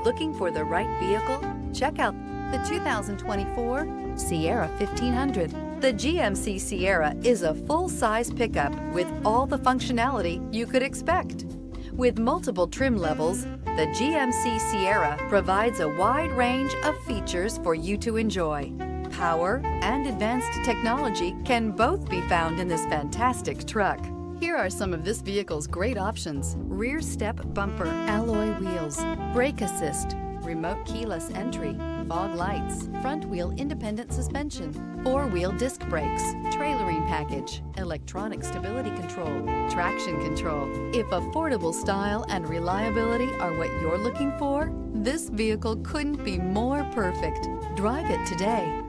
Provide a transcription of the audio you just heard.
Looking for the right vehicle? Check out the 2024 Sierra 1500. The GMC Sierra is a full-size pickup with all the functionality you could expect. With multiple trim levels, the GMC Sierra provides a wide range of features for you to enjoy. Power and advanced technology can both be found in this fantastic truck. Here are some of this vehicle's great options: rear step bumper, alloy wheels, brake assist, remote keyless entry, fog lights, front wheel independent suspension, four-wheel disc brakes, trailering package, electronic stability control, traction control. If affordable style and reliability are what you're looking for, this vehicle couldn't be more perfect. Drive it today.